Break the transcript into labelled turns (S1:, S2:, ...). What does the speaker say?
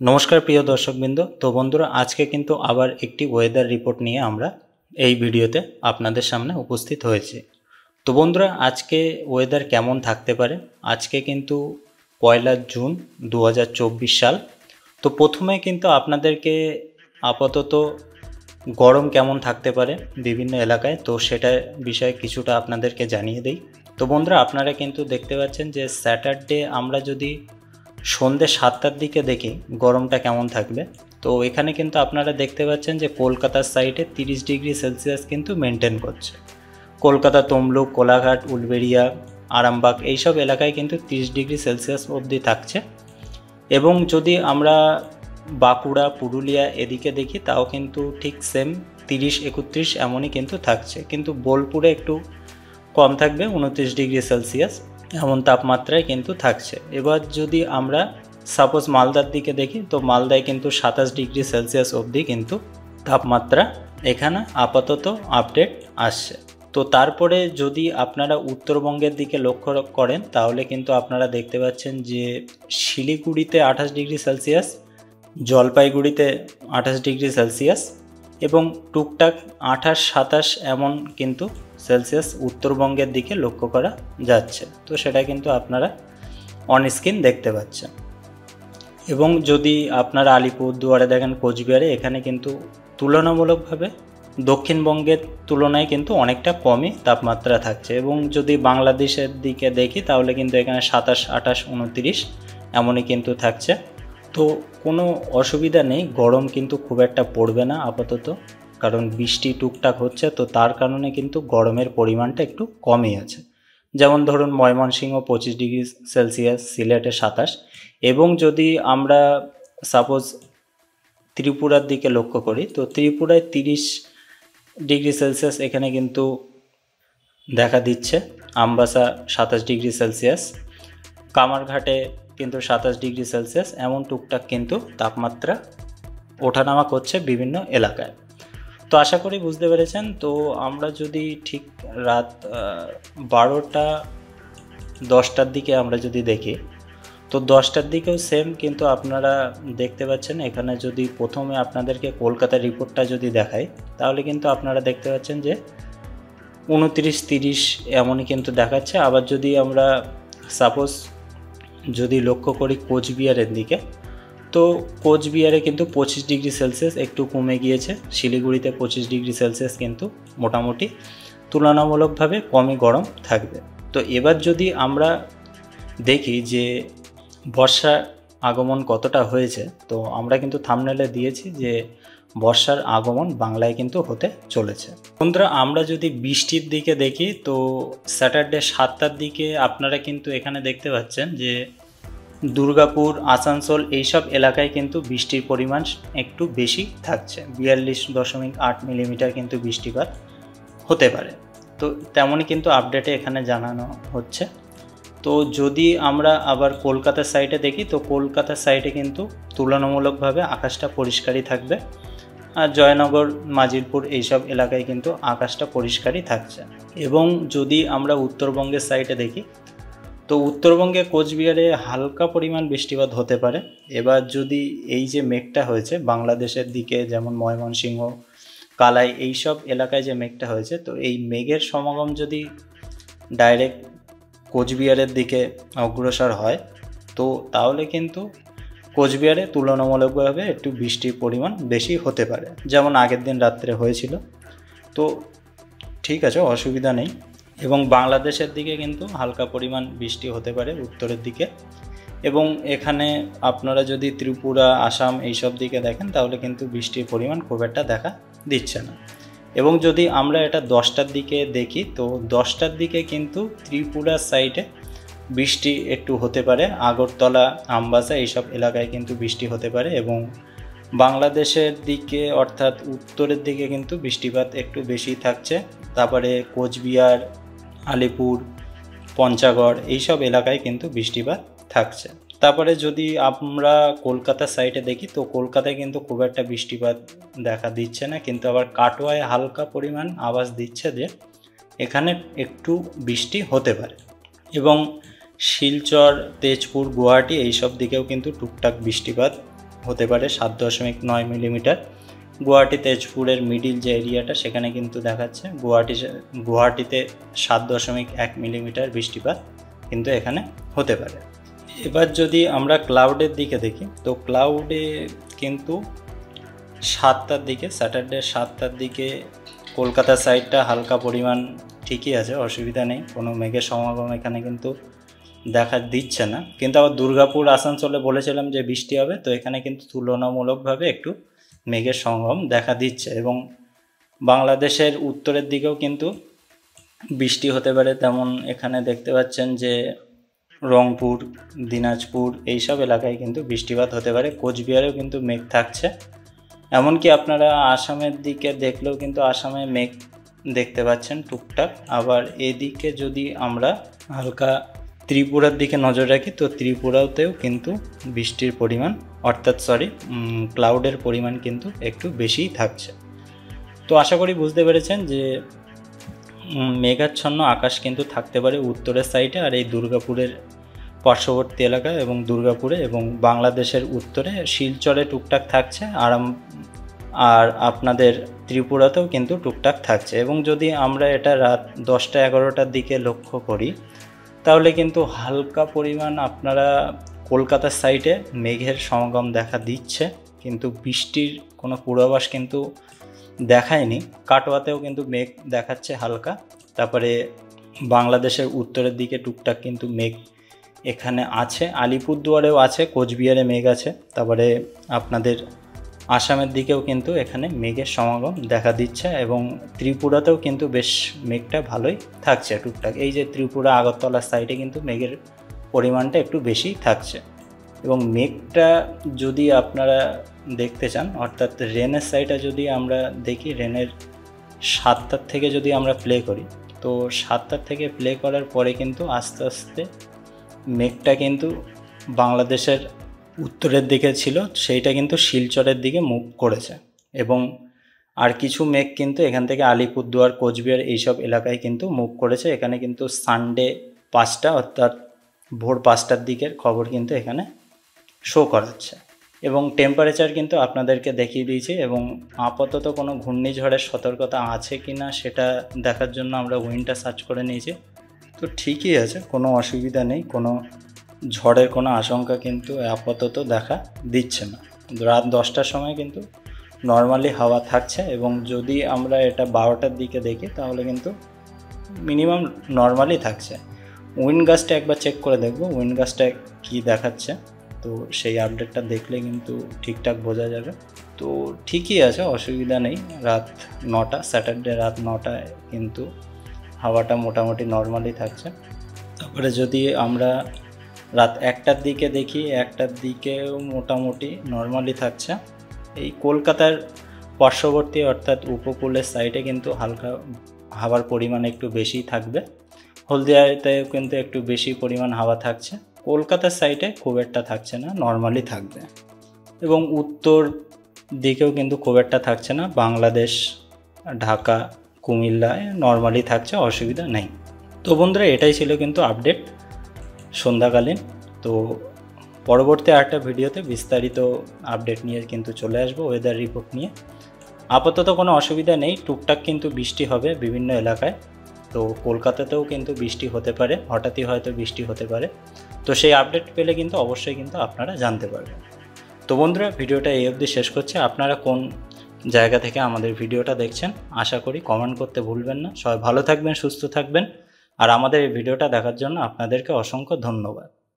S1: नमस्कार प्रिय दर्शकबृंद। तो बंधुरा आज के किन्तु आबार एकटी वेदार रिपोर्ट निये आमरा एई भिडियोते आपनादेर सामने उपस्थित हयेछि। तो बंधुरा आज के वेदार केमन थाकते पारे, आज के किन्तु 1 जून 2024 साल। तो प्रथमे किन्तु आपनादेरके आपातत गरम केमन थाकते पारे विभिन्न एलाकाय तो सेटार विषये किछुटा आपनादेरके जानिये देई। तो बंधुरा आपनारा किन्तु देखते पाच्छेन जे सैटारडे आमरा जोदि सन्ধ্যে 7টার দিকে দেখি গরমটা কেমন থাকবে। তো এখানে কিন্তু আপনারা দেখতে পাচ্ছেন যে কলকাতার সাইডে 30 ডিগ্রি সেলসিয়াস কিন্তু মেনটেন করছে। কলকাতা, তমলুক, কোলাঘাট, উলবেড়িয়া, আরামবাগ এইসব এলাকায় কিন্তু 30 ডিগ্রি সেলসিয়াস অবধি থাকছে। এবং যদি আমরা বাঁকুড়া, পুরুলিয়া এদিকে দেখি তাও কিন্তু ঠিক সেম 30-31 এমনই কিন্তু থাকছে, কিন্তু বোলপুরে একটু কম থাকবে, 29 ডিগ্রি সেলসিয়াস এমন তাপমাত্রায় কিন্তু থাকছে। এবার যদি আমরা সাপোজ মালদার দিকে দেখি তো মালদায় কিন্তু 27 ডিগ্রি সেলসিয়াস অবধি কিন্তু তাপমাত্রা এখানে আপাতত আপডেট আসছে। তো তারপরে যদি আপনারা উত্তরবঙ্গের দিকে লক্ষ্য করেন তাহলে কিন্তু আপনারা দেখতে পাচ্ছেন যে শিলিগুড়িতে 28 ডিগ্রি সেলসিয়াস, জলপাইগুড়িতে 28 ডিগ্রি সেলসিয়াস এবং টুকটাক 28-27 এমন কিন্তু সেলসিয়াস উত্তরবঙ্গের দিকে লক্ষ্য করা যাচ্ছে। তো সেটা কিন্তু আপনারা অন স্ক্রিন দেখতে পাচ্ছেন। এবং যদি আপনারা আলিপুরদুয়ারে দেখেন, কোচবিহারে, এখানে কিন্তু তুলনামূলকভাবে দক্ষিণবঙ্গের তুলনায় কিন্তু অনেকটা কমই তাপমাত্রা থাকছে। এবং যদি বাংলাদেশের দিকে দেখি তাহলে কিন্তু এখানে 27, 28, 29 এমনই কিন্তু থাকছে। তো কোনো অসুবিধা নেই, গরম কিন্তু খুব একটা পড়বে না আপাতত, কারণ বৃষ্টি টুকটাক হচ্ছে, তো তার কারণে কিন্তু গরমের পরিমাণটা একটু কমই আছে। যেমন ধরুন ময়মনসিংহ 25 ডিগ্রি সেলসিয়াস, সিলেটে 27। এবং যদি আমরা সাপোজ ত্রিপুরার দিকে লক্ষ্য করি তো ত্রিপুরায় 30 ডিগ্রি সেলসিয়াস এখানে কিন্তু দেখা দিচ্ছে। আমবাসা 27 ডিগ্রি সেলসিয়াস, কামারঘাটে কিন্তু 27 ডিগ্রি সেলসিয়াস, এমন টুকটাক কিন্তু তাপমাত্রা ওঠানামা করছে বিভিন্ন এলাকায়। তো আশা করি বুঝতে পেরেছেন। তো আমরা যদি ঠিক রাত 12টা-10টার দিকে আমরা যদি দেখি তো 10টার দিকেও সেম কিন্তু আপনারা দেখতে পাচ্ছেন। এখানে যদি প্রথমে আপনাদেরকে কলকাতার রিপোর্টটা যদি দেখাই তাহলে কিন্তু আপনারা দেখতে পাচ্ছেন যে 29-30 এমনই কিন্তু দেখাচ্ছে। আবার যদি আমরা সাপোজ যদি লক্ষ্য করি কোচবিহারের দিকে তো কোচবিহারে কিন্তু 25 ডিগ্রি সেলসিয়াস একটু কমে গিয়েছে। শিলিগুড়িতে 25 ডিগ্রি সেলসিয়াস কিন্তু মোটামুটি তুলনামূলকভাবে কমই গরম থাকবে। তো এবার যদি আমরা দেখি যে বর্ষার আগমন কতটা হয়েছে, তো আমরা কিন্তু থাম্বনেলে দিয়েছি যে বর্ষার আগমন বাংলায় কিন্তু হতে চলেছে। বন্ধুরা আমরা যদি বৃষ্টির দিকে দেখি তো স্যাটারডে 7টার দিকে আপনারা কিন্তু এখানে দেখতে পাচ্ছেন যে দুর্গাপুর, আসানসোল এইসব এলাকায় কিন্তু বৃষ্টির পরিমাণ একটু বেশি থাকছে। 42.8 মিলিমিটার কিন্তু বৃষ্টিপাত হতে পারে। তো তেমনই কিন্তু আপডেটে এখানে জানানো হচ্ছে। তো যদি আমরা আবার কলকাতার সাইডে দেখি তো কলকাতার সাইডে কিন্তু তুলনামূলকভাবে আকাশটা পরিষ্কারই থাকবে। আর জয়নগর, মাজিলপুর এইসব এলাকায় কিন্তু আকাশটা পরিষ্কারই থাকছে। এবং যদি আমরা উত্তরবঙ্গের সাইডে দেখি তো উত্তরবঙ্গে কোচবিহারে হালকা পরিমাণ বৃষ্টিপাত হতে পারে। এবার যদি এই যে মেঘটা হয়েছে বাংলাদেশের দিকে, যেমন ময়মনসিংহ, কালাই এইসব এলাকায় যে মেঘটা হয়েছে, তো এই মেঘের সমাগম যদি ডাইরেক্ট কোচবিহারের দিকে অগ্রসর হয় তো তাহলে কিন্তু কোচবিহারে তুলনামূলকভাবে একটু বৃষ্টির পরিমাণ বেশি হতে পারে, যেমন আগের দিন রাত্রে হয়েছিল। তো ঠিক আছে, অসুবিধা নেই। এবং বাংলাদেশের দিকে কিন্তু হালকা পরিমাণ বৃষ্টি হতে পারে উত্তরের দিকে। এবং এখানে আপনারা যদি ত্রিপুরা, আসাম এইসব দিকে দেখেন তাহলে কিন্তু বৃষ্টির পরিমাণ খুব একটা দেখা দিচ্ছে না। এবং যদি আমরা এটা 10টার দিকে দেখি তো 10টার দিকে কিন্তু ত্রিপুরার সাইডে বৃষ্টি একটু হতে পারে, আগরতলা, আমবাসা এইসব এলাকায় কিন্তু বৃষ্টি হতে পারে। এবং বাংলাদেশের দিকে অর্থাৎ উত্তরের দিকে কিন্তু বৃষ্টিপাত একটু বেশি থাকছে। তারপরে কোচবিহার, আলিপুর, পঞ্চগড় এইসব এলাকায় কিন্তু বৃষ্টিপাত থাকছে। তারপরে যদি আমরা কলকাতার সাইডে দেখি তো কলকাতায় কিন্তু খুব একটা বৃষ্টিপাত দেখা দিচ্ছে না, কিন্তু আবার কাটোয়ায় হালকা পরিমাণ আভাস দিচ্ছে যে এখানে একটু বৃষ্টি হতে পারে। এবং শিলচর, তেজপুর, গুয়াহাটি এইসব দিকেও কিন্তু টুকটাক বৃষ্টিপাত হতে পারে 7.9 মিলিমিটার। গুয়াহাটি তেজপুরের মিডিল যে এরিয়াটা সেখানে কিন্তু দেখাচ্ছে গুয়াহাটিতে 7.1 মিলিমিটার বৃষ্টিপাত কিন্তু এখানে হতে পারে। এবার যদি আমরা ক্লাউডের দিকে দেখি, তো ক্লাউডে কিন্তু 7টার দিকে, স্যাটারডে 7টার দিকে কলকাতা সাইডটা হালকা পরিমাণ ঠিকই আছে, অসুবিধা নেই, কোনো মেঘের সমাগম এখানে কিন্তু দেখা দিচ্ছে না। কিন্তু আবার দুর্গাপুর আসানসোলে বলেছিলাম যে বৃষ্টি হবে, তো এখানে কিন্তু তুলনামূলকভাবে একটু মেঘের সমাগম দেখা দিচ্ছে। এবং বাংলাদেশের উত্তরের দিকেও কিন্তু বৃষ্টি হতে পারে, তেমন এখানে দেখতে পাচ্ছেন যে রংপুর, দিনাজপুর এইসব এলাকায় কিন্তু বৃষ্টিপাত হতে পারে। কোচবিহারেও কিন্তু মেঘ থাকছে। এমনকি আপনারা আসামের দিকে দেখলেও কিন্তু আসামে মেঘ দেখতে পাচ্ছেন টুকটাক। আবার এদিকে যদি আমরা হালকা ত্রিপুরার দিকে নজর রাখি, তো ত্রিপুরাতেও কিন্তু বৃষ্টির পরিমাণ ক্লাউডের পরিমাণ কিন্তু একটু বেশিই থাকছে। তো আশা করি বুঝতে পেরেছেন যে মেঘাচ্ছন্ন আকাশ কিন্তু থাকতে পারে উত্তরের সাইডে, আর এই দুর্গাপুরের পার্শ্ববর্তী এলাকা এবং দুর্গাপুরে এবং বাংলাদেশের উত্তরে শিলচরে টুকটাক থাকছে, আর আপনাদের ত্রিপুরাতেও কিন্তু টুকটাক থাকছে। এবং যদি আমরা এটা রাত 10টা-11টার দিকে লক্ষ্য করি, তাহলে কিন্তু হালকা পরিমাণ আপনারা কলকাতার সাইডে মেঘের সমাগম দেখা দিচ্ছে, কিন্তু বৃষ্টির কোনো পূর্বাভাস কিন্তু দেখায়নি। কাটোয়াতেও কিন্তু মেঘ দেখাচ্ছে হালকা। তারপরে বাংলাদেশের উত্তরের দিকে টুকটাক কিন্তু মেঘ এখানে আছে, আলিপুরদুয়ারেও আছে, কোচবিহারে মেঘ আছে। তারপরে আপনাদের আসামের দিকেও কিন্তু এখানে মেঘের সমাগম দেখা দিচ্ছে, এবং ত্রিপুরাতেও কিন্তু বেশ মেঘটা ভালোই থাকছে টুকটাক। এই যে ত্রিপুরা আগরতলার সাইডে কিন্তু মেঘের পরিমাণটা একটু বেশি থাকছে। এবং মেঘটা যদি আপনারা দেখতে চান, অর্থাৎ রেনের সাইডটা যদি আমরা দেখি, রেনের 7টার থেকে যদি আমরা প্লে করি, তো 7টার থেকে প্লে করার পরে কিন্তু আস্তে আস্তে মেঘটা কিন্তু বাংলাদেশের উত্তরের দিকে ছিল, সেইটা কিন্তু শিলচরের দিকে মুভ করেছে। এবং আর কিছু মেঘ কিন্তু এখান থেকে আলিপুরদুয়ার, কোচবিহার এইসব এলাকায় কিন্তু মুভ করেছে। এখানে কিন্তু সানডে 5টা অর্থাৎ ভোর 5টার দিকের খবর কিন্তু এখানে শো করাচ্ছে। এবং টেম্পারেচার কিন্তু আপনাদেরকে দেখিয়ে দিয়েছি। এবং আপাতত কোনো ঘূর্ণিঝড়ের সতর্কতা আছে কি না সেটা দেখার জন্য আমরা উইন্ডটা সার্চ করে নিয়েছি। তো ঠিকই আছে, কোনো অসুবিধা নেই, কোনো ঝড়ের কোনো আশঙ্কা কিন্তু আপাতত দেখা দিচ্ছে না। রাত 10টার সময় কিন্তু নর্মালি হাওয়া থাকছে। এবং যদি আমরা এটা 12টার দিকে দেখি, তাহলে কিন্তু মিনিমাম নর্মালি থাকছে। উইন্ড গাস্টটা একবার চেক করে দেখব, উইন্ড গাস্টটা কী দেখাচ্ছে, তো সেই আপডেটটা দেখলে কিন্তু ঠিকঠাক বোঝা যাবে। তো ঠিকই আছে, অসুবিধা নেই। রাত 9টা, স্যাটারডে রাত 9টায় কিন্তু হাওয়াটা মোটামুটি নর্মালি থাকছে। তারপরে যদি আমরা রাত 1টার দিকে দেখি, 1টার দিকেও মোটামুটি নর্মালি থাকছে। এই কলকাতার পার্শ্ববর্তী অর্থাৎ উপকূলের সাইডে কিন্তু হালকা হাওয়ার পরিমাণ একটু বেশি থাকবে। হলদিয়াতেও কিন্তু একটু বেশি পরিমাণ হাওয়া থাকছে। কলকাতার সাইডে খুব একটা থাকছে না, নর্মালি থাকবে। এবং উত্তর দিকেও কিন্তু খুব একটা থাকছে না, বাংলাদেশ, ঢাকা, কুমিল্লায় নর্মালি থাকছে, অসুবিধা নেই। তো বন্ধুরা, এটাই ছিল কিন্তু আপডেট সন্ধ্যাকালীন। তো পরবর্তী আরেকটা ভিডিওতে বিস্তারিত আপডেট নিয়ে কিন্তু চলে আসবো, ওয়েদার রিপোর্ট নিয়ে। আপাতত কোনো অসুবিধা নেই, টুকটাক কিন্তু বৃষ্টি হবে বিভিন্ন এলাকায়। তো কলকাতাতেও কিন্তু বৃষ্টি হতে পারে, হঠাৎই হয়তো বৃষ্টি হতে পারে। তো সেই আপডেট পেলে কিন্তু অবশ্যই কিন্তু আপনারা জানতে পারবেন। তো বন্ধুরা, ভিডিওটা এই অবধি শেষ করছি। আপনারা কোন জায়গা থেকে আমাদের ভিডিওটা দেখছেন আশা করি কমেন্ট করতে ভুলবেন না। সবাই ভালো থাকবেন, সুস্থ থাকবেন। আর আমাদের এই ভিডিওটা দেখার জন্য আপনাদেরকে অসংখ্য ধন্যবাদ।